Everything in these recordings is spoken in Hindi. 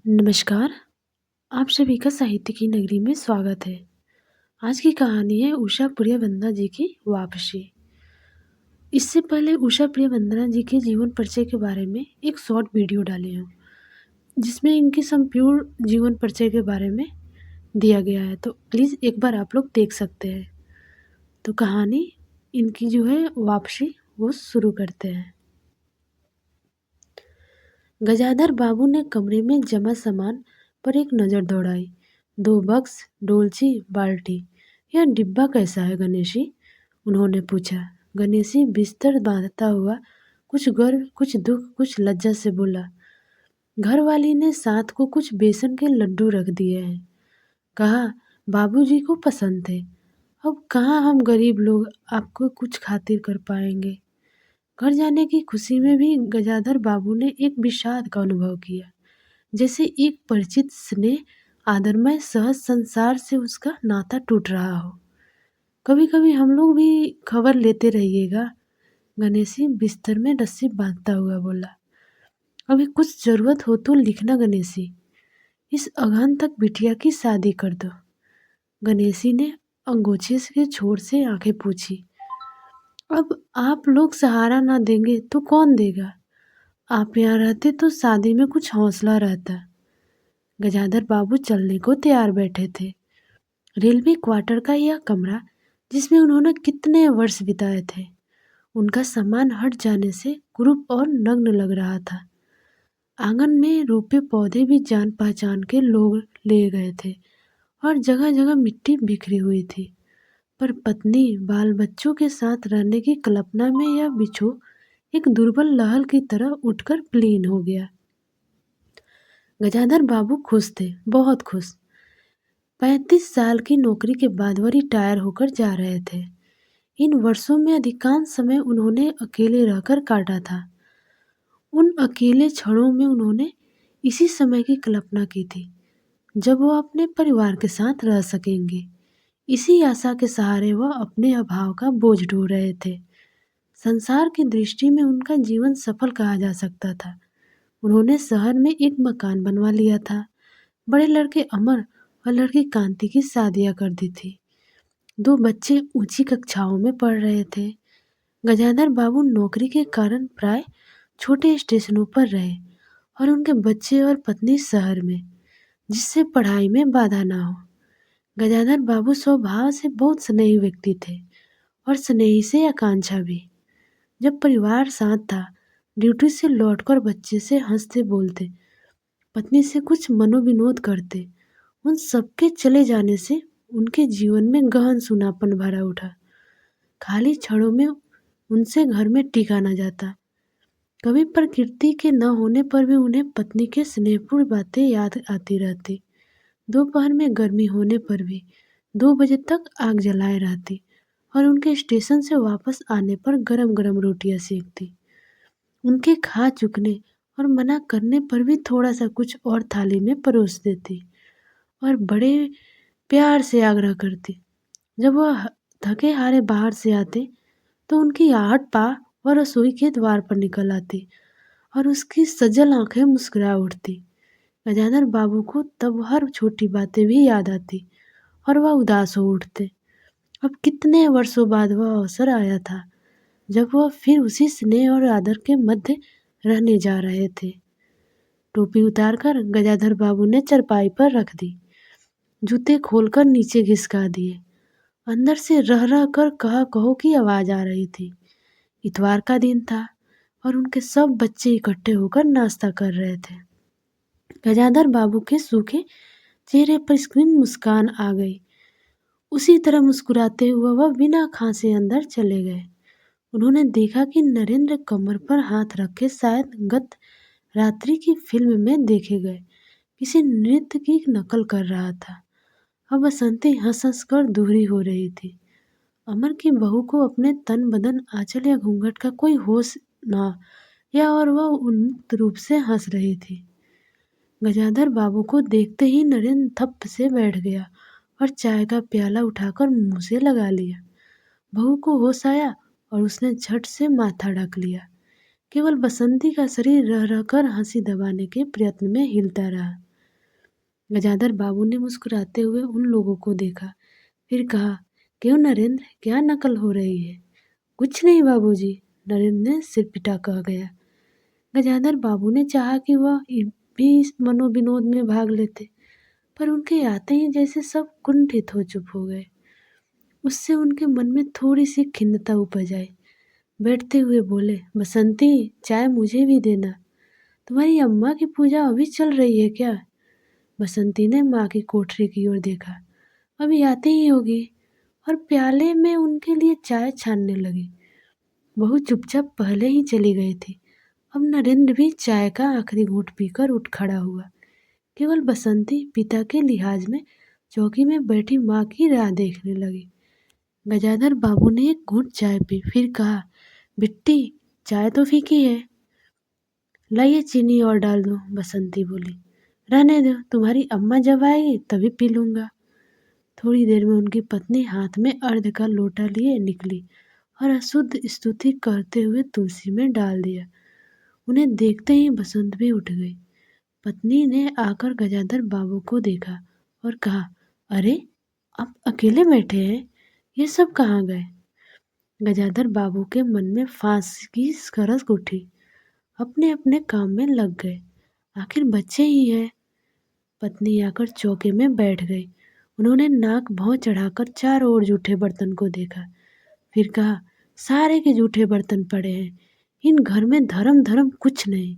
नमस्कार, आप सभी का साहित्य की नगरी में स्वागत है। आज की कहानी है उषा प्रियवंदना जी की वापसी। इससे पहले उषा प्रियवंदना जी के जीवन परिचय के बारे में एक शॉर्ट वीडियो डाली हूँ, जिसमें इनके संपूर्ण जीवन परिचय के बारे में दिया गया है, तो प्लीज़ एक बार आप लोग देख सकते हैं। तो कहानी इनकी जो है वापसी वो शुरू करते हैं। गजाधर बाबू ने कमरे में जमा सामान पर एक नज़र दौड़ाई। 2 बक्स, डोलची, बाल्टी। यह डिब्बा कैसा है गणेशी? उन्होंने पूछा। गणेशी बिस्तर बांधता हुआ कुछ गर्व, कुछ दुख, कुछ लज्जा से बोला। घरवाली ने साथ को कुछ बेसन के लड्डू रख दिए हैं। कहा, बाबूजी को पसंद थे। अब कहाँ हम गरीब लोग आपको कुछ खातिर कर पाएंगे। घर जाने की खुशी में भी गजाधर बाबू ने एक विषाद का अनुभव किया, जैसे एक परिचित स्नेह आदरमय सहज संसार से उसका नाता टूट रहा हो। कभी कभी हम लोग भी खबर लेते रहिएगा, गणेशी बिस्तर में रस्सी बांधता हुआ बोला। अभी कुछ जरूरत हो तो लिखना गणेशी, इस अगहन तक बिटिया की शादी कर दो। गणेशी ने अंगोछे के छोर से आंखें पूछी। अब आप लोग सहारा ना देंगे तो कौन देगा? आप यहाँ रहते तो शादी में कुछ हौसला रहता। गजाधर बाबू चलने को तैयार बैठे थे। रेलवे क्वार्टर का यह कमरा, जिसमें उन्होंने कितने वर्ष बिताए थे, उनका सामान हट जाने से कुरूप और नग्न लग रहा था। आंगन में रोपे पौधे भी जान पहचान के लोग ले गए थे और जगह जगह मिट्टी बिखरी हुई थी। पर पत्नी बाल बच्चों के साथ रहने की कल्पना में यह बिछो एक दुर्बल लहर की तरह उठकर विलीन हो गया। गजाधर बाबू खुश थे, बहुत खुश। 35 साल की नौकरी के बाद वह रिटायर होकर जा रहे थे। इन वर्षों में अधिकांश समय उन्होंने अकेले रहकर काटा था। उन अकेले क्षणों में उन्होंने इसी समय की कल्पना की थी जब वह अपने परिवार के साथ रह सकेंगे। इसी आशा के सहारे वह अपने अभाव का बोझ ढो रहे थे। संसार की दृष्टि में उनका जीवन सफल कहा जा सकता था। उन्होंने शहर में एक मकान बनवा लिया था। बड़े लड़के अमर और लड़की कांति की शादियां कर दी थी। 2 बच्चे ऊंची कक्षाओं में पढ़ रहे थे। गजाधर बाबू नौकरी के कारण प्राय छोटे स्टेशनों पर रहे और उनके बच्चे और पत्नी शहर में, जिससे पढ़ाई में बाधा ना हो। गजाधर बाबू स्वभाव से बहुत स्नेही व्यक्ति थे और स्नेही से आकांक्षा भी। जब परिवार साथ था, ड्यूटी से लौटकर बच्चे से हंसते बोलते, पत्नी से कुछ मनोविनोद करते। उन सबके चले जाने से उनके जीवन में गहन सूनापन भरा उठा। खाली क्षणों में उनसे घर में टिका न जाता। कभी प्रकृति के न होने पर भी उन्हें पत्नी के स्नेहपूर्ण बातें याद आती रहती। दोपहर में गर्मी होने पर भी 2 बजे तक आग जलाए रहती और उनके स्टेशन से वापस आने पर गरम गरम रोटियां सेकती। उनके खा चुकने और मना करने पर भी थोड़ा सा कुछ और थाली में परोस देती और बड़े प्यार से आग्रह करती। जब वह थके हारे बाहर से आते तो उनकी आहट पा वह रसोई के द्वार पर निकल आती और उसकी सजल आंखें मुस्कुरा उठती। गजानर बाबू को तब हर छोटी बातें भी याद आती और वह उदास हो उठते। अब कितने वर्षों बाद वह अवसर आया था जब वह फिर उसी स्नेह और आदर के मध्य रहने जा रहे थे। टोपी उतारकर गजाधर बाबू ने चरपाई पर रख दी। जूते खोलकर नीचे घिसका दिए। अंदर से रह रह कर कहा कहो की आवाज आ रही थी। इतवार का दिन था और उनके सब बच्चे इकट्ठे होकर नाश्ता कर रहे थे। गजाधर बाबू के सूखे चेहरे पर स्क्रीन मुस्कान आ गई। उसी तरह मुस्कुराते हुए वह बिना खांसे अंदर चले गए। उन्होंने देखा कि नरेंद्र कमर पर हाथ रखे शायद गत रात्रि की फिल्म में देखे गए किसी नृत्य की नकल कर रहा था। अब बसंती हंस हंस कर दूरी हो रही थी। अमर की बहू को अपने तन बदन आंचल या घूंघट का कोई होश ना या और वह उन्मुक्त रूप से हंस रही थी। गजाधर बाबू को देखते ही नरेंद्र थप से बैठ गया और चाय का प्याला उठाकर मुंह से लगा लिया। बहू को होश आया और उसने झट से माथा ढक लिया। केवल बसंती का शरीर रह रह कर हंसी दबाने के प्रयत्न में हिलता रहा। गजाधर बाबू ने मुस्कुराते हुए उन लोगों को देखा, फिर कहा, क्यों नरेंद्र, क्या नकल हो रही है? कुछ नहीं बाबूजी, नरेंद्र ने सिर पिटा कह गया। गजाधर बाबू ने चाहा कि वह भी इस मनोविनोद में भाग लेते, पर उनके आते ही जैसे सब कुंठित हो चुप हो गए। उससे उनके मन में थोड़ी सी खिन्नता उपज आई। बैठते हुए बोले, बसंती, चाय मुझे भी देना। तुम्हारी अम्मा की पूजा अभी चल रही है क्या? बसंती ने माँ की कोठरी की ओर देखा। अभी आती ही होगी, और प्याले में उनके लिए चाय छानने लगी। बहू चुपचाप पहले ही चली गई थी। अब नरेंद्र भी चाय का आखिरी घूंट पीकर उठ खड़ा हुआ। केवल बसंती पिता के लिहाज में चौकी में बैठी माँ की राह देखने लगी। गजाधर बाबू ने एक घूंट चाय पी, फिर कहा, बिट्टी, चाय तो फीकी है, लाइए चीनी और डाल दो। बसंती बोली, रहने दो, तुम्हारी अम्मा जब आएगी तभी पी लूँगा। थोड़ी देर में उनकी पत्नी हाथ में अर्घ का लोटा लिए निकली और अशुद्ध स्तुति करते हुए तुलसी में डाल दिया। उन्हें देखते ही बसंत भी उठ गई। पत्नी ने आकर गजाधर बाबू को देखा और कहा, अरे, आप अकेले बैठे हैं, ये सब कहाँ गए? गजाधर बाबू के मन में फांस की सरस उठी। अपने अपने काम में लग गए, आखिर बच्चे ही हैं। पत्नी आकर चौके में बैठ गई। उन्होंने नाक भौं चढ़ाकर चारों ओर जूठे बर्तन को देखा, फिर कहा, सारे के जूठे बर्तन पड़े हैं, इन घर में धर्म धर्म कुछ नहीं,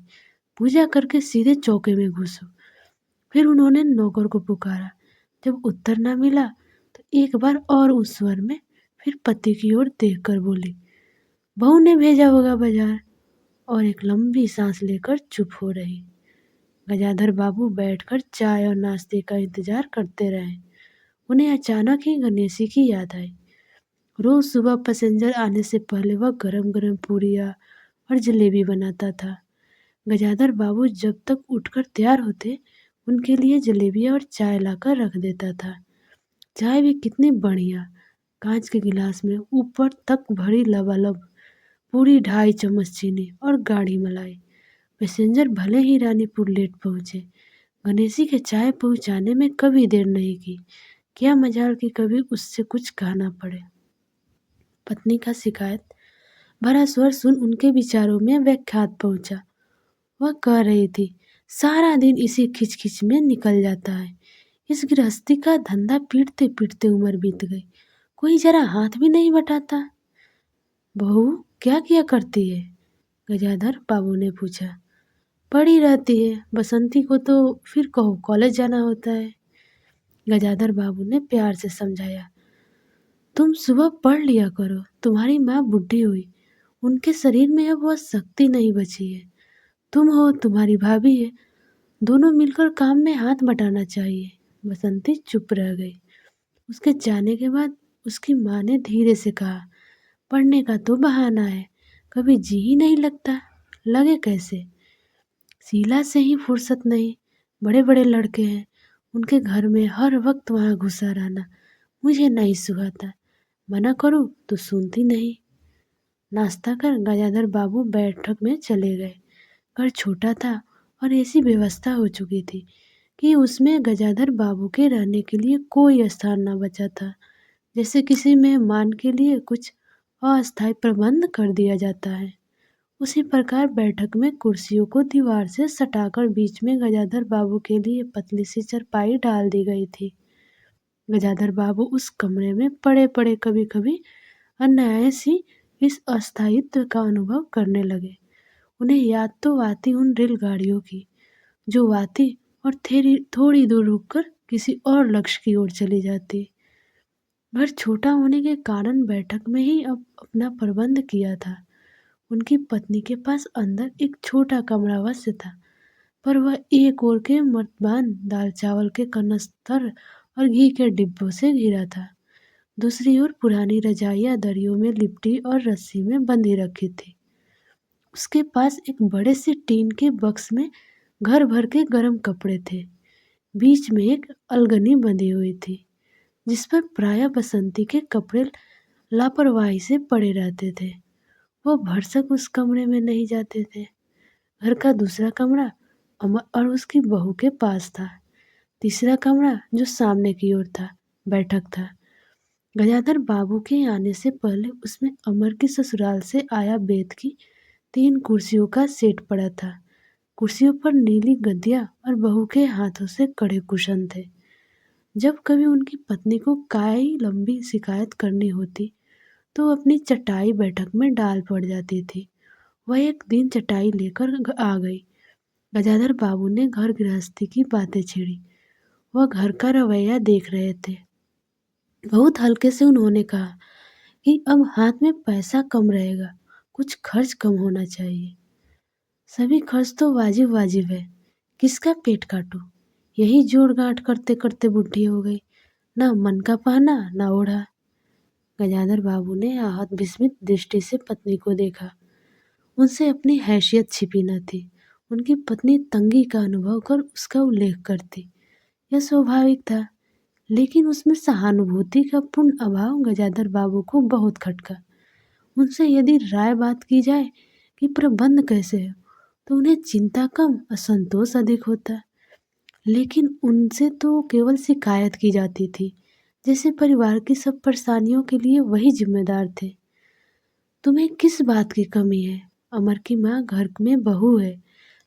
पूजा करके सीधे चौके में घुसो। फिर उन्होंने नौकर को पुकारा। जब उत्तर न मिला तो एक बार और उस स्वर में फिर पति की ओर देखकर बोली, बहू ने भेजा होगा बाजार। और एक लंबी सांस लेकर चुप हो रही। गजाधर बाबू बैठकर चाय और नाश्ते का इंतजार करते रहे। उन्हें अचानक ही गणेशी की याद आई। रोज सुबह पैसेंजर आने से पहले वह गरम गरम पूरियाँ और जलेबी बनाता था। गजाधर बाबू जब तक उठकर तैयार होते, उनके लिए जलेबियाँ और चाय लाकर रख देता था। चाय भी कितनी बढ़िया, कांच के गिलास में ऊपर तक भरी लबालब, पूरी 2.5 चम्मच चीनी और गाढ़ी मलाई। पैसेंजर भले ही रानीपुर लेट पहुँचे, गणेशी के चाय पहुँचाने में कभी देर नहीं की। क्या मजाल कि कभी उससे कुछ कहना पड़े। पत्नी का शिकायत भरा स्वर सुन उनके विचारों में व्याघात पहुंचा। वह कह रही थी, सारा दिन इसी खिचखिच में निकल जाता है। इस गृहस्थी का धंधा पीटते पीटते उम्र बीत गई, कोई जरा हाथ भी नहीं बटाता। बहू क्या किया करती है? गजाधर बाबू ने पूछा। पड़ी रहती है, बसंती को तो फिर कहो कॉलेज जाना होता है। गजाधर बाबू ने प्यार से समझाया। तुम सुबह पढ़ लिया करो, तुम्हारी माँ बुढ़ी हुई, उनके शरीर में अब वह शक्ति नहीं बची है। तुम हो, तुम्हारी भाभी है, दोनों मिलकर काम में हाथ बटाना चाहिए। बसंती चुप रह गई। उसके जाने के बाद उसकी माँ ने धीरे से कहा, पढ़ने का तो बहाना है, कभी जी ही नहीं लगता। लगे कैसे? शीला से ही फुर्सत नहीं, बड़े बड़े लड़के हैं, उनके घर में हर वक्त वहाँ घुसा रहना मुझे नहीं सुहाता। मना करूँ तो सुनती नहीं। नाश्ता कर गजाधर बाबू बैठक में चले गए। घर छोटा था और ऐसी व्यवस्था हो चुकी थी कि उसमें गजाधर बाबू के रहने के लिए कोई स्थान न बचा था। जैसे किसी मेहमान के लिए कुछ अस्थायी प्रबंध कर दिया जाता है, उसी प्रकार बैठक में कुर्सियों को दीवार से सटाकर बीच में गजाधर बाबू के लिए पतली सी चारपाई डाल दी गई थी। गजाधर बाबू उस कमरे में पड़े पड़े कभी कभी अनायासी इस अस्थायित्व का अनुभव करने लगे। उन्हें याद तो आती उन रेलगाड़ियों की जो आती और थोड़ी दूर रुककर किसी और लक्ष्य की ओर चली जाती। घर छोटा होने के कारण बैठक में ही अब अपना प्रबंध किया था। उनकी पत्नी के पास अंदर एक छोटा कमरा अवश्य था, पर वह एक ओर के मर्तबान दाल चावल के कनस्तर और घी के डिब्बों से घिरा था। दूसरी ओर पुरानी रजाइयाँ दरियों में लिपटी और रस्सी में बंधी रखी थी। उसके पास एक बड़े से टीन के बक्स में घर भर के गर्म कपड़े थे। बीच में एक अलगनी बंधी हुई थी, जिस पर प्रायः बसंती के कपड़े लापरवाही से पड़े रहते थे। वो भरसक उस कमरे में नहीं जाते थे। घर का दूसरा कमरा अमर और उसकी बहू के पास था। तीसरा कमरा जो सामने की ओर था, बैठक था। गजाधर बाबू के आने से पहले उसमें अमर के ससुराल से आया बेत की 3 कुर्सियों का सेट पड़ा था। कुर्सियों पर नीली गद्दियाँ और बहू के हाथों से कढ़े कुशन थे। जब कभी उनकी पत्नी को काई लंबी शिकायत करनी होती, तो अपनी चटाई बैठक में डाल पड़ जाती थी। वह एक दिन चटाई लेकर आ गई। गजाधर बाबू ने घर गृहस्थी की बातें छेड़ी। वह घर का रवैया देख रहे थे। बहुत हल्के से उन्होंने कहा कि अब हाथ में पैसा कम रहेगा, कुछ खर्च कम होना चाहिए। सभी खर्च तो वाजिब वाजिब है, किसका पेट काटूं? यही जोड़ गांठ करते करते बुढ़ी हो गई, ना मन का पहना ना ओढ़ा। गजाधर बाबू ने आहत विस्मित दृष्टि से पत्नी को देखा। उनसे अपनी हैसियत छिपी न थी। उनकी पत्नी तंगी का अनुभव कर उसका उल्लेख करती, यह स्वाभाविक था। लेकिन उसमें सहानुभूति का पूर्ण अभाव गजाधर बाबू को बहुत खटका। उनसे यदि राय बात की जाए कि प्रबंध कैसे है, तो उन्हें चिंता कम असंतोष अधिक होता। लेकिन उनसे तो केवल शिकायत की जाती थी, जैसे परिवार की सब परेशानियों के लिए वही जिम्मेदार थे। तुम्हें किस बात की कमी है? अमर की माँ घर में बहू है,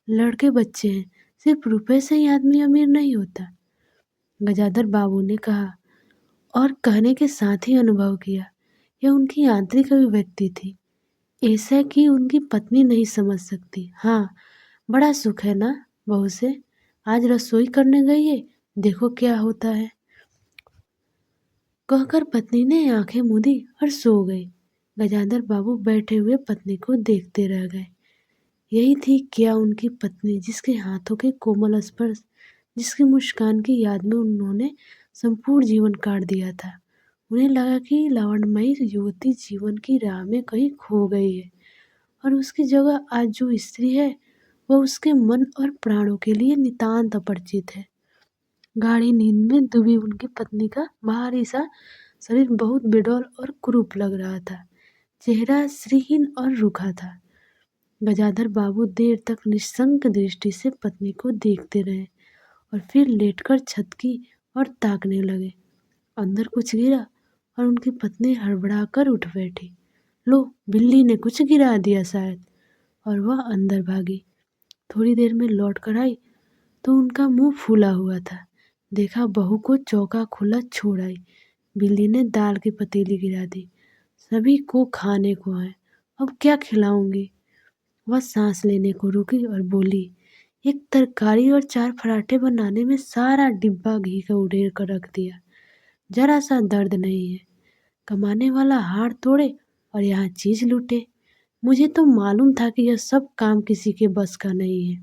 लड़के बच्चे हैं, सिर्फ रुपए से ही आदमी अमीर नहीं होता। गजाधर बाबू ने कहा और कहने के साथ ही अनुभव किया। यह उनकी आंतरिक अभिव्यक्ति थी, ऐसा कि उनकी पत्नी नहीं समझ सकती। हाँ, बड़ा सुख है ना बहू से, आज रसोई करने गई है, देखो क्या होता है। कहकर पत्नी ने आंखें मूंदी और सो गई। गजाधर बाबू बैठे हुए पत्नी को देखते रह गए। यही थी क्या उनकी पत्नी, जिसके हाथों के कोमल स्पर्श, जिसकी मुस्कान की याद में उन्होंने संपूर्ण जीवन काट दिया था। उन्हें लगा कि लावण्यमयी युवती जीवन की राह में कहीं खो गई है और उसकी जगह आज जो स्त्री है, वह उसके मन और प्राणों के लिए नितांत अपरिचित है। गाढ़ी नींद में डूबी उनकी पत्नी का भारी सा शरीर बहुत बेडौल और कुरूप लग रहा था। चेहरा श्रीहीन और रूखा था। गजाधर बाबू देर तक निशंक दृष्टि से पत्नी को देखते रहे और फिर लेटकर छत की ओर ताकने लगे। अंदर कुछ गिरा और उनकी पत्नी हड़बड़ाकर उठ बैठी। लो, बिल्ली ने कुछ गिरा दिया शायद, और वह अंदर भागी। थोड़ी देर में लौट कर आई तो उनका मुंह फूला हुआ था। देखा बहू को चौका खुला छोड़ आई। बिल्ली ने दाल की पतीली गिरा दी। सभी को खाने को है, अब क्या खिलाऊंगी? वह सांस लेने को रुकी और बोली, एक तरकारी और 4 पराठे बनाने में सारा डिब्बा घी का उड़ेल कर रख दिया। जरा सा दर्द नहीं है। कमाने वाला हाड़ तोड़े और यहाँ चीज लूटे। मुझे तो मालूम था कि यह सब काम किसी के बस का नहीं है।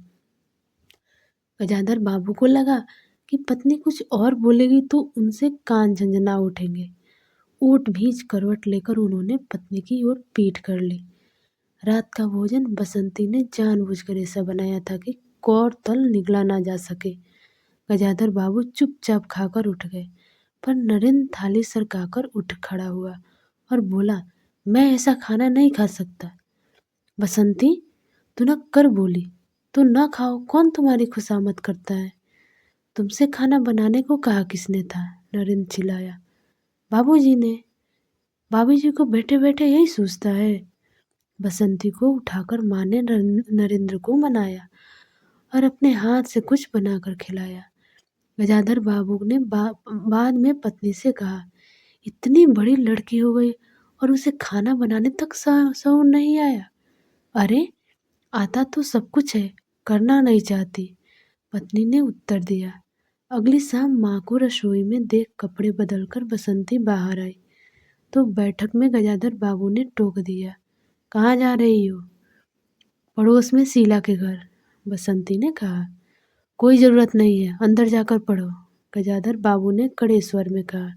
गजाधर बाबू को लगा कि पत्नी कुछ और बोलेगी तो उनसे कान झंझना उठेंगे। ऊँट भींच करवट लेकर उन्होंने पत्नी की ओर पीठ कर ली। रात का भोजन बसंती ने जानबूझकर ऐसा बनाया था कि कौर तल निगला ना जा सके। गजाधर बाबू चुपचाप खाकर उठ गए, पर नरेंद्र थाली सरकाकर उठ खड़ा हुआ और बोला, मैं ऐसा खाना नहीं खा सकता। बसंती, तू न कर बोली, तो न खाओ, कौन तुम्हारी खुशामद करता है? तुमसे खाना बनाने को कहा किसने था? नरेंद्र चिल्लाया। बाबूजी ने। बाबूजी को बैठे बैठे यही सूझता है। बसंती को उठाकर माँ ने नरेंद्र को मनाया और अपने हाथ से कुछ बनाकर खिलाया। गजाधर बाबू ने बाद में पत्नी से कहा, इतनी बड़ी लड़की हो गई और उसे खाना बनाने तक शौर नहीं आया। अरे, आता तो सब कुछ है, करना नहीं चाहती, पत्नी ने उत्तर दिया। अगली शाम माँ को रसोई में देख कपड़े बदलकर बसंती बाहर आई तो बैठक में गजाधर बाबू ने टोक दिया, कहाँ जा रही हो? पड़ोस में शीला के घर। बसंती ने कहा, कोई ज़रूरत नहीं है, अंदर जाकर पढ़ो। गजाधर बाबू ने कड़े स्वर में कहा।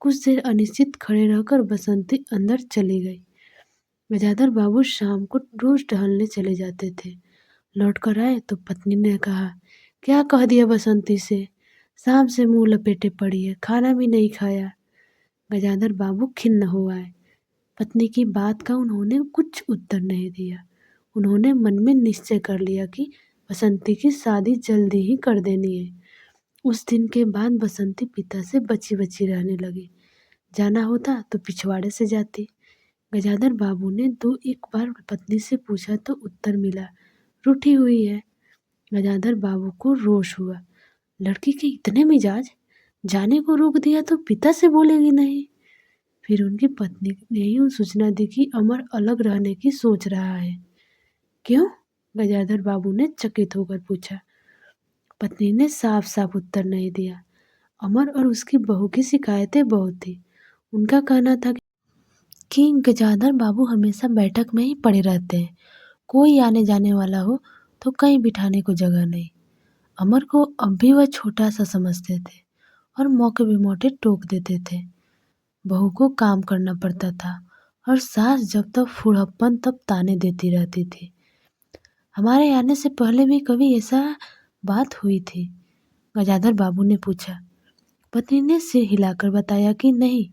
कुछ देर अनिश्चित खड़े रहकर बसंती अंदर चली गई। गजाधर बाबू शाम को रोज टहलने चले जाते थे। लौट कर आए तो पत्नी ने कहा, क्या कह दिया बसंती से? शाम से मुंह लपेटे पड़ी है, खाना भी नहीं खाया। गजाधर बाबू खिन्न हो आए। पत्नी की बात का उन्होंने कुछ उत्तर नहीं दिया। उन्होंने मन में निश्चय कर लिया कि बसंती की शादी जल्दी ही कर देनी है। उस दिन के बाद बसंती पिता से बची-बची रहने लगी। जाना होता तो पिछवाड़े से जाती। गजाधर बाबू ने दो एक बार पत्नी से पूछा तो उत्तर मिला, रूठी हुई है। गजाधर बाबू को रोष हुआ। लड़की के इतने मिजाज, जाने को रोक दिया तो पिता से बोलेगी नहीं। फिर उनकी पत्नी ने ही सूचना दी कि अमर अलग रहने की सोच रहा है। क्यों? गजाधर बाबू ने चकित होकर पूछा। पत्नी ने साफ साफ उत्तर नहीं दिया। अमर और उसकी बहू की शिकायतें बहुत थी। उनका कहना था कि गजाधर बाबू हमेशा बैठक में ही पड़े रहते हैं। कोई आने जाने वाला हो तो कहीं बिठाने को जगह नहीं। अमर को अब भी वह छोटा सा समझते थे और मौके बेमौके टोक देते थे। बहू को काम करना पड़ता था और सास जब तक फूहड़पन तब ताने देती रहती थी। हमारे आने से पहले भी कभी ऐसा बात हुई थी? गजाधर बाबू ने पूछा। पत्नी ने सिर हिलाकर बताया कि नहीं,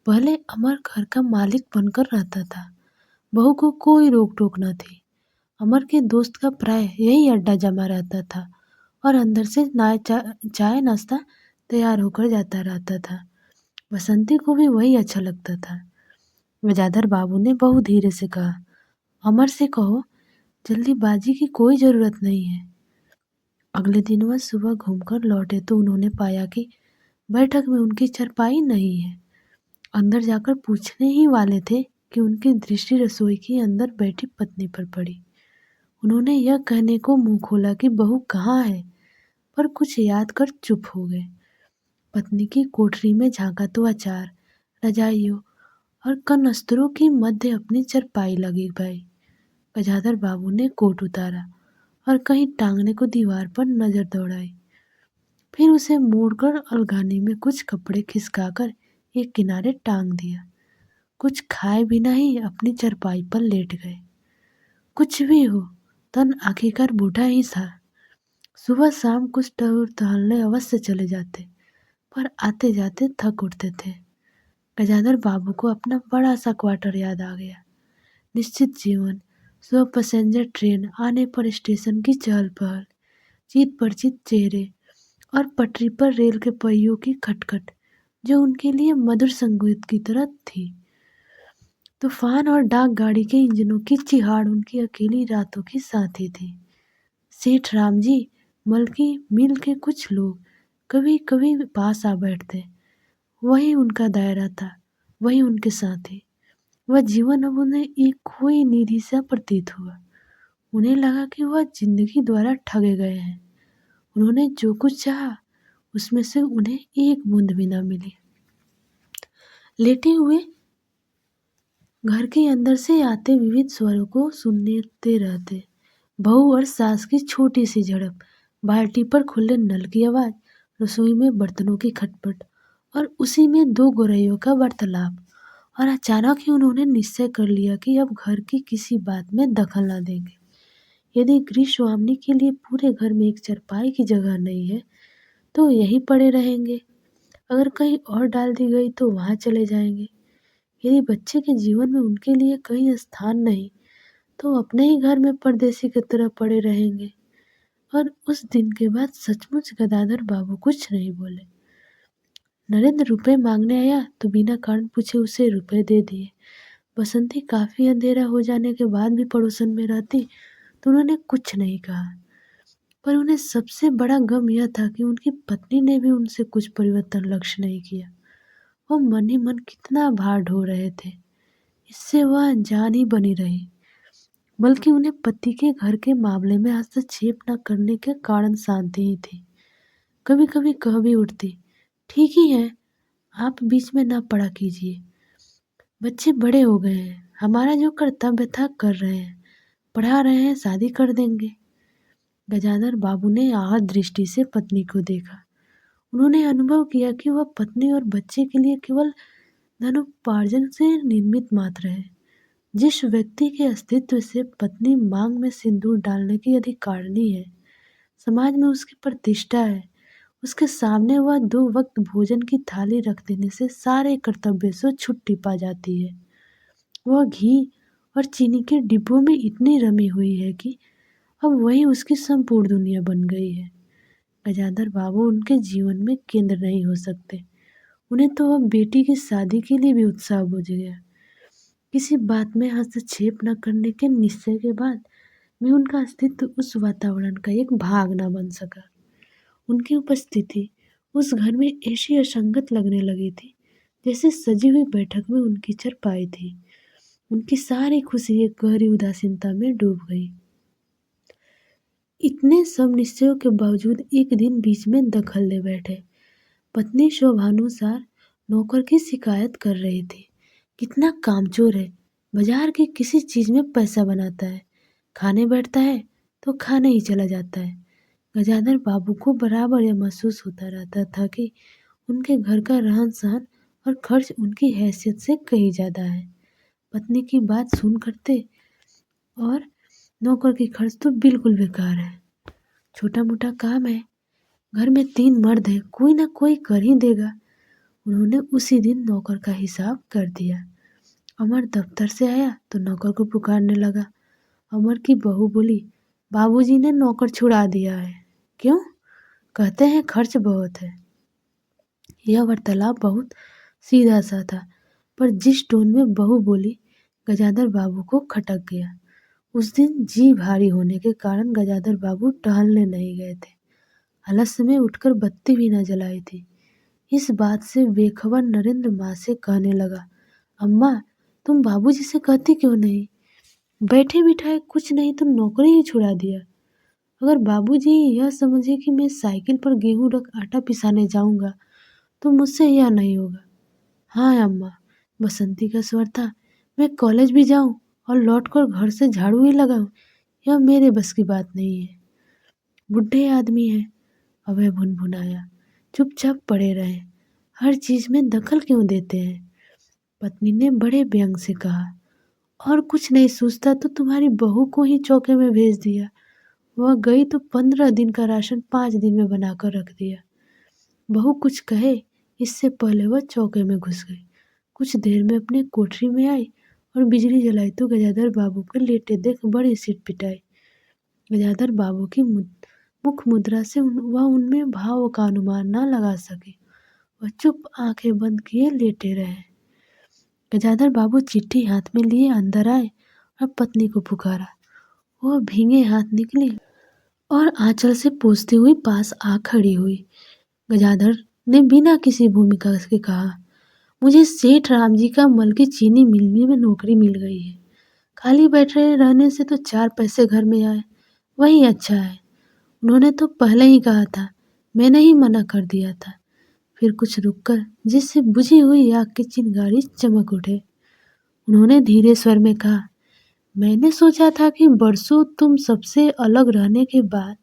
पहले अमर घर का मालिक बनकर रहता था। बहू को कोई रोक टोक न थी। अमर के दोस्त का प्राय यही अड्डा जमा रहता था और अंदर से चाय नाश्ता तैयार होकर जाता रहता था। बसंती को भी वही अच्छा लगता था। गजाधर बाबू ने बहुत धीरे से कहा, अमर से कहो जल्दीबाजी की कोई ज़रूरत नहीं है। अगले दिन वह सुबह घूमकर लौटे तो उन्होंने पाया कि बैठक में उनकी चारपाई नहीं है। अंदर जाकर पूछने ही वाले थे कि उनकी दृष्टि रसोई के अंदर बैठी पत्नी पर पड़ी। उन्होंने यह कहने को मुंह खोला कि बहू कहाँ है, पर कुछ याद कर चुप हो गए। पत्नी की कोठरी में झांका तो अचार, रजाइयों और कनस्तरों की मध्य अपनी चारपाई लगी भाई। गजाधर बाबू ने कोट उतारा और कहीं टांगने को दीवार पर नजर दौड़ाई। फिर उसे मोड़कर अलगानी में कुछ कपड़े खिसकाकर एक किनारे टांग दिया। कुछ खाए बिना ही अपनी चारपाई पर लेट गए। कुछ भी हो, तन आखिरकार बूढ़ा ही था। सुबह शाम कुछ टहलने अवश्य चले जाते, पर आते जाते थक उठते थे। गजाधर बाबू को अपना बड़ा सा क्वार्टर याद आ गया। निश्चित जीवन, सुबह पैसेंजर ट्रेन आने पर स्टेशन की चहल पहल, चित परिचित चेहरे और पटरी पर रेल के पहियों की खटखट जो उनके लिए मधुर संगीत की तरह थी। तूफान और डाक गाड़ी के इंजनों की चिहाड़ उनकी अकेली रातों की साथी थी। सेठ रामजी, मलकी मिल के कुछ लोग कभी कभी पास आ बैठते। वही उनका दायरा था, वही उनके साथी। वह जीवन अब उन्हें एक खोई निधि सा प्रतीत हुआ। उन्हें लगा कि वह जिंदगी द्वारा ठगे गए हैं। उन्होंने जो कुछ चाहा उसमें से उन्हें एक बूंद भी न मिली। लेटे हुए घर के अंदर से आते विविध स्वरों को सुनते रहते। बहू और सास की छोटी सी झड़प, बाल्टी पर खुले नल की आवाज़, रसोई में बर्तनों की खटपट और उसी में दो गोरैयों का वार्तालाप। और अचानक ही उन्होंने निश्चय कर लिया कि अब घर की किसी बात में दखल न देंगे। यदि गृहस्वामिनी के लिए पूरे घर में एक चारपाई की जगह नहीं है तो यहीं पड़े रहेंगे। अगर कहीं और डाल दी गई तो वहाँ चले जाएंगे। यदि बच्चे के जीवन में उनके लिए कहीं स्थान नहीं तो अपने ही घर में परदेसी की तरह पड़े रहेंगे। और उस दिन के बाद सचमुच गदाधर बाबू कुछ नहीं बोले। नरेंद्र रुपए मांगने आया तो बिना कारण पूछे उसे रुपए दे दिए। बसंती काफी अंधेरा हो जाने के बाद भी पड़ोसन में रहती तो उन्होंने कुछ नहीं कहा। पर उन्हें सबसे बड़ा गम यह था कि उनकी पत्नी ने भी उनसे कुछ परिवर्तन लक्ष्य नहीं किया। वो मन ही मन कितना भार ढो रहे थे, इससे वह अनजान ही बनी रही। बल्कि उन्हें पति के घर के मामले में हस्तक्षेप न करने के कारण शांति ही थी। कभी कभी कह भी उठती, ठीक ही है, आप बीच में ना पड़ा कीजिए। बच्चे बड़े हो गए हैं, हमारा जो कर्तव्य था कर रहे हैं, पढ़ा रहे हैं, शादी कर देंगे। गजानन बाबू ने आहत दृष्टि से पत्नी को देखा। उन्होंने अनुभव किया कि वह पत्नी और बच्चे के लिए केवल धनोपार्जन से निर्मित मात्र है। जिस व्यक्ति के अस्तित्व से पत्नी मांग में सिंदूर डालने की अधिकारिणी है, समाज में उसकी प्रतिष्ठा है, उसके सामने वह दो वक्त भोजन की थाली रख देने से सारे कर्तव्य से छुट्टी पा जाती है। वह घी और चीनी के डिब्बों में इतनी रमी हुई है कि अब वही उसकी संपूर्ण दुनिया बन गई है। गजाधर बाबू उनके जीवन में केंद्र नहीं हो सकते। उन्हें तो अब बेटी की शादी के लिए भी उत्साह बुझ गया। किसी बात में हस्तक्षेप न करने के निश्चय के बाद भी उनका अस्तित्व उस वातावरण का एक भाग न बन सका। उनकी उपस्थिति उस घर में ऐसी असंगत लगने लगी थी जैसे सजी हुई बैठक में उनकी चरपाई थी। उनकी सारी खुशी एक गहरी उदासीनता में डूब गई। इतने सब निश्चयों के बावजूद एक दिन बीच में दखल दे बैठे। पत्नी शोभानुसार नौकर की शिकायत कर रही थी। कितना कामचोर है, बाजार की किसी चीज में पैसा बनाता है, खाने बैठता है तो खाने ही चला जाता है। गजाधर बाबू को बराबर यह महसूस होता रहता था कि उनके घर का रहन सहन और खर्च उनकी हैसियत से कहीं ज्यादा है। पत्नी की बात सुन करते और नौकर की खर्च तो बिल्कुल बेकार है। छोटा मोटा काम है, घर में 3 मर्द है, कोई ना कोई कर ही देगा। उन्होंने उसी दिन नौकर का हिसाब कर दिया। अमर दफ्तर से आया तो नौकर को पुकारने लगा। अमर की बहू बोली, बाबूजी ने नौकर छुड़ा दिया है। क्यों? कहते हैं खर्च बहुत है। यह वार्तालाप बहुत सीधा सा था, पर जिस टोन में बहू बोली, गजाधर बाबू को खटक गया। उस दिन जी भारी होने के कारण गजाधर बाबू टहलने नहीं गए थे। आलस्य में उठकर बत्ती भी न जलाई थी। इस बात से बेखबर नरेंद्र माँ से कहने लगा, अम्मा तुम बाबूजी से कहती क्यों नहीं? बैठे बिठाए कुछ नहीं तो नौकरी ही छुड़ा दिया। अगर बाबूजी यह समझे कि मैं साइकिल पर गेहूं रख आटा पिसाने जाऊंगा तो मुझसे यह नहीं होगा। हाँ अम्मा, बसंती का स्वर था, मैं कॉलेज भी जाऊं और लौटकर घर से झाड़ू ही लगाऊं, यह मेरे बस की बात नहीं है। बुढ़े आदमी हैं, अभय भुनभुनाया। चुपचाप पड़े रहे, हर चीज में दखल क्यों देते हैं? पत्नी ने बड़े व्यंग से कहा, और कुछ नहीं सूझता तो तुम्हारी बहू को ही चौके में भेज दिया। वह गई तो 15 दिन का राशन 5 दिन में बनाकर रख दिया। बहू कुछ कहे इससे पहले वह चौके में घुस गई। कुछ देर में अपने कोठरी में आई और बिजली जलाई तो गजाधर बाबू को लेटे देख बड़ी सिट पिटाई। गजाधर बाबू की मुख मुद्रा से वह उनमें भाव का अनुमान न लगा सके। वह चुप आंखें बंद किए लेटे रहे। गजाधर बाबू चिट्ठी हाथ में लिए अंदर आए और पत्नी को पुकारा। वह भीगे हाथ निकली और आंचल से पोंछती हुई पास आ खड़ी हुई। गजाधर ने बिना किसी भूमिका के कहा, मुझे सेठ राम जी का मल की चीनी मिल में नौकरी मिल गई है। खाली बैठे रहने से तो 4 पैसे घर में आए, वही अच्छा है। उन्होंने तो पहले ही कहा था, मैंने ही मना कर दिया था। फिर कुछ रुककर जिससे बुझी हुई आग की चिंगारी चमक उठे। उन्होंने धीरे स्वर में कहा, मैंने सोचा था कि बरसों तुम सबसे अलग रहने के बाद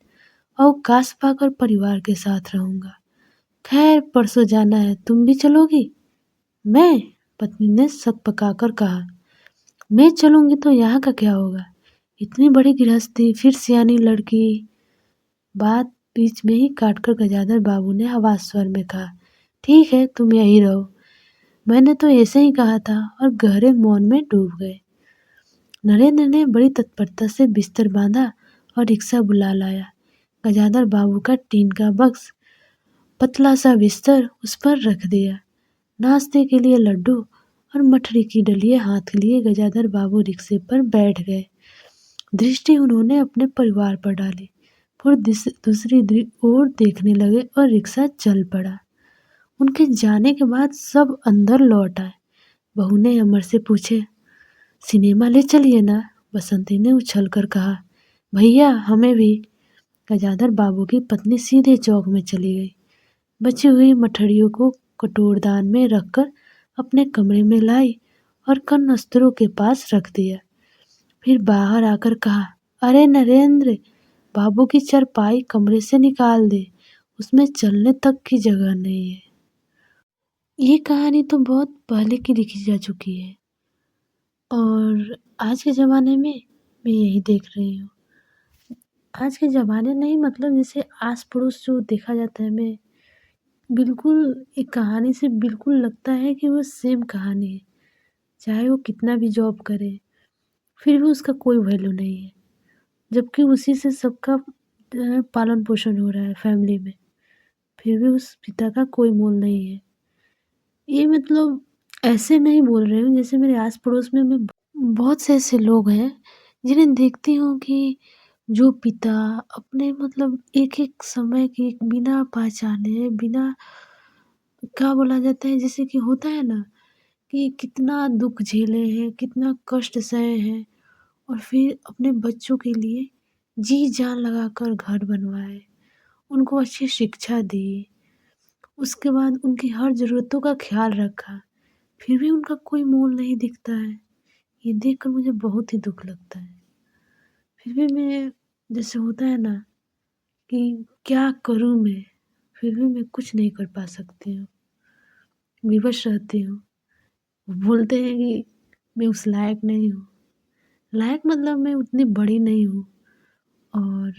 अवकाश पाकर परिवार के साथ रहूंगा। खैर परसों जाना है, तुम भी चलोगी? मैं? पत्नी ने सक पकाकर कहा, मैं चलूंगी तो यहाँ का क्या होगा? इतनी बड़ी गृहस्थी, फिर सियानी लड़की। बात बीच में ही काटकर गजाधर बाबू ने आवाज स्वर में कहा, ठीक है तुम यहीं रहो। मैंने तो ऐसे ही कहा था, और गहरे मौन में डूब गए। नरेंद्र ने बड़ी तत्परता से बिस्तर बांधा और रिक्शा बुला लाया। गजाधर बाबू का टीन का बक्स, पतला सा बिस्तर उस पर रख दिया। नाश्ते के लिए लड्डू और मठरी की डलिया हाथ लिए गजाधर बाबू रिक्शे पर बैठ गए। दृष्टि उन्होंने अपने परिवार पर डाली, फिर दूसरी ओर देखने लगे और रिक्शा चल पड़ा। उनके जाने के बाद सब अंदर लौट आए। बहू ने अमर से पूछे, सिनेमा ले चलिए ना? बसंती ने उछल कर कहा, भैया हमें भी। गजाधर बाबू की पत्नी सीधे चौक में चली गई। बची हुई मठड़ियों को कटोरदान में रखकर अपने कमरे में लाई और कन्नस्त्रों के पास रख दिया। फिर बाहर आकर कहा, अरे नरेंद्र, बाबू की चरपाई कमरे से निकाल दे, उसमें चलने तक की जगह नहीं है। ये कहानी तो बहुत पहले की लिखी जा चुकी है और आज के ज़माने में मैं यही देख रही हूँ। आज के ज़माने नहीं, मतलब जैसे आस पड़ोस जो देखा जाता है, मैं बिल्कुल एक कहानी से बिल्कुल लगता है कि वो सेम कहानी है। चाहे वो कितना भी जॉब करे, फिर भी उसका कोई वैल्यू नहीं है। जबकि उसी से सबका पालन-पोषण हो रहा है फैमिली में, फिर भी उस पिता का कोई मोल नहीं है। ये मतलब ऐसे नहीं बोल रही हूँ, जैसे मेरे आस-पड़ोस में मैं बहुत से ऐसे लोग हैं, जिन्हें देखती हूँ कि जो पिता अपने मतलब एक-एक समय की बिना पहचाने, बिना क्या बोला जाता है, जैसे कि होता है ना कि कितना दुःख झेले हैं, कितना कष्ट सहे हैं और फिर अपने बच्चों के लिए जी-जान लगाकर घर बनवाए, उनको अच्छी शिक्षा दी, उसके बाद उनकी हर ज़रूरतों का ख़्याल रखा, फिर भी उनका कोई मोल नहीं दिखता है। ये देखकर मुझे बहुत ही दुःख लगता है। फिर भी मैं जैसे होता है ना कि क्या करूँ मैं? फिर भी मैं कुछ नहीं कर पा सकती हूँ, विवश रहती हूँ। बोलते हैं कि मैं उस लायक नहीं हूँ। लायक मतलब मैं उतनी बड़ी नहीं हूँ और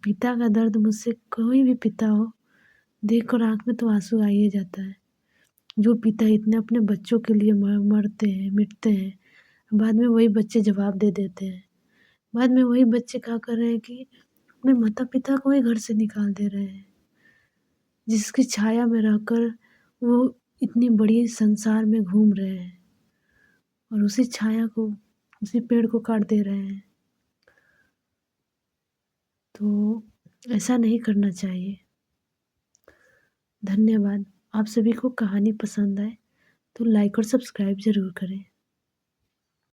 पिता का दर्द मुझसे कोई भी पिता हो, देखकर आँख में तो आँसू आ ही जाता है। जो पिता इतने अपने बच्चों के लिए मरते हैं, मिटते हैं, बाद में वही बच्चे जवाब दे देते हैं। बाद में वही बच्चे क्या कर रहे हैं कि अपने माता-पिता को ही घर से निकाल दे रहे हैं। जिसकी छाया में रहकर वो इतनी बड़ी संसार में घूम रहे हैं और उसी छाया को, उसी पेड़ को काट दे रहे हैं। तो ऐसा नहीं करना चाहिए। धन्यवाद। आप सभी को कहानी पसंद आए तो लाइक और सब्सक्राइब ज़रूर करें।